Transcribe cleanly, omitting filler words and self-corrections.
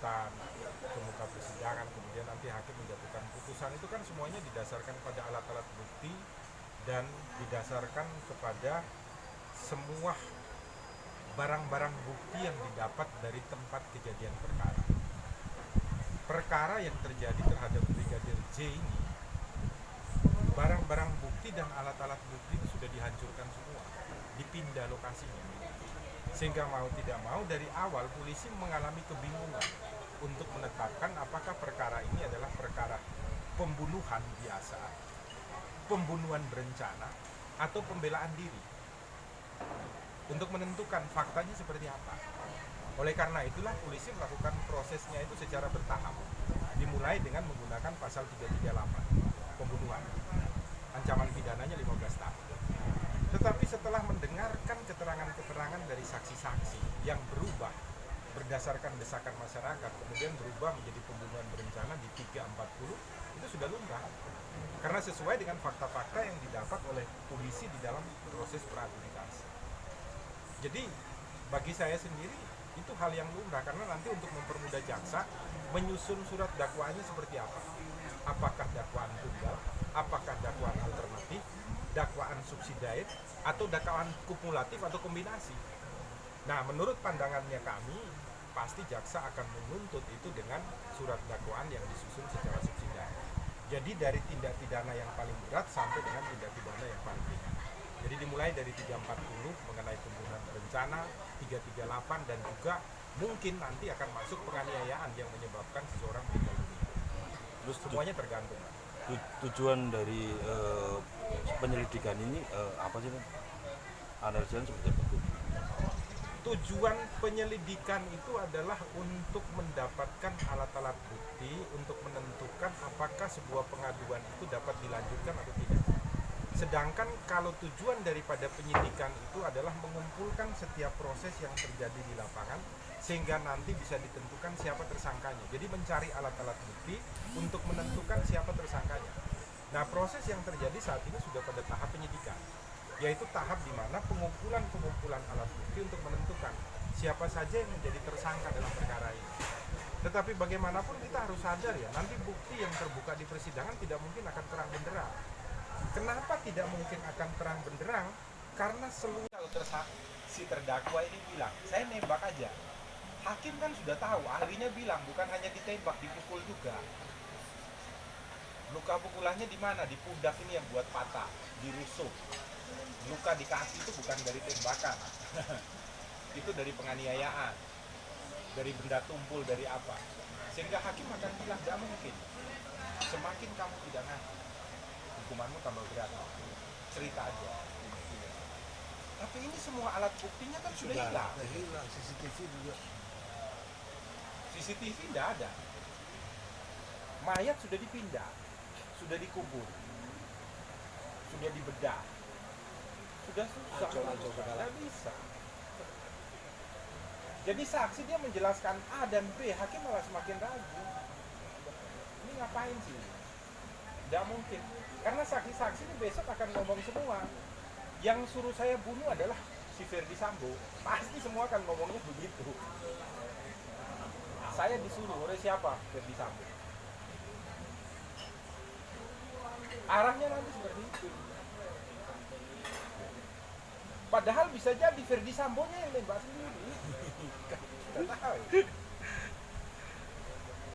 tuntutan ke muka persidangan, kemudian nanti hakim menjatuhkan putusan, itu kan semuanya didasarkan pada alat-alat bukti dan didasarkan kepada semua barang-barang bukti yang didapat dari tempat kejadian perkara. Perkara yang terjadi terhadap Brigadir J ini, barang-barang bukti dan alat-alat bukti itu sudah dihancurkan semua, dipindah lokasinya. Sehingga mau tidak mau dari awal polisi mengalami kebingungan untuk menetapkan apakah perkara ini adalah perkara pembunuhan biasa, pembunuhan berencana, atau pembelaan diri. Untuk menentukan faktanya seperti apa. Oleh karena itulah polisi melakukan prosesnya itu secara bertahap. Dimulai dengan menggunakan pasal 338, pembunuhan. Ancaman pidananya 15 tahun. Tetapi setelah mendengarkan keterangan-keterangan dari saksi-saksi yang berubah berdasarkan desakan masyarakat, kemudian berubah menjadi pembunuhan berencana di 340, itu sudah lumrah. Karena sesuai dengan fakta-fakta yang didapat oleh polisi di dalam proses peradjudikan. Jadi bagi saya sendiri itu hal yang lumrah, karena nanti untuk mempermudah jaksa menyusun surat dakwaannya seperti apa. Apakah dakwaan tunggal, apakah dakwaan alternatif, dakwaan subsidiaid, atau dakwaan kumulatif atau kombinasi. Nah, menurut pandangannya kami, pasti jaksa akan menuntut itu dengan surat dakwaan yang disusun secara subsidiaid. Jadi dari tindak pidana yang paling berat sampai dengan tindak pidana yang paling ringan. Jadi dimulai dari 340 mengenai pembunuhan berencana, 338, dan juga mungkin nanti akan masuk penganiayaan yang menyebabkan seseorang meninggal dunia. Terus semuanya tergantung. Tujuan dari penyelidikan ini apa sih, Pak? Analisanya seperti apa? Tujuan penyelidikan itu adalah untuk mendapatkan alat-alat bukti untuk menentukan apakah sebuah pengaduan itu dapat dilanjutkan atau tidak. Sedangkan kalau tujuan daripada penyidikan itu adalah mengumpulkan setiap proses yang terjadi di lapangan sehingga nanti bisa ditentukan siapa tersangkanya. Jadi mencari alat-alat bukti untuk menentukan siapa tersangkanya. Nah, proses yang terjadi saat ini sudah pada tahap penyidikan, yaitu tahap di mana pengumpulan alat bukti untuk menentukan siapa saja yang menjadi tersangka dalam perkara ini. Tetapi bagaimanapun kita harus sadar ya, nanti bukti yang terbuka di persidangan tidak mungkin akan terang benderang. Kenapa tidak mungkin akan terang benderang? Karena seluruh si terdakwa ini bilang, saya nembak aja. Hakim kan sudah tahu, ahlinya bilang bukan hanya ditembak, dipukul juga. Luka pukulannya di mana? Di pundak ini yang buat patah, dirusuk. Luka di kaki itu bukan dari tembakan. Itu dari penganiayaan. Dari benda tumpul, dari apa. Sehingga hakim akan bilang, tidak mungkin. Semakin kamu tidak ngaku, hukumanmu tambah berat. Cerita aja. Tapi ini semua alat buktinya kan sudah hilang. CCTV juga. CCTV tidak ada. Mayat sudah dipindah, sudah dikubur, sudah dibedah, sudah susah, tidak bisa. Jadi saksi dia menjelaskan A dan B, hakim malah semakin ragu. Ini ngapain sih? Tidak mungkin. Karena saksi-saksi ini besok akan ngomong semua. Yang suruh saya bunuh adalah si Ferdi Sambo. Pasti semua akan ngomongnya begitu. Saya disuruh oleh siapa? Ferdi Sambo. Arahnya nanti seperti itu. Padahal bisa jadi Ferdi Sambonya yang nembak sendiri. Tidak tahu.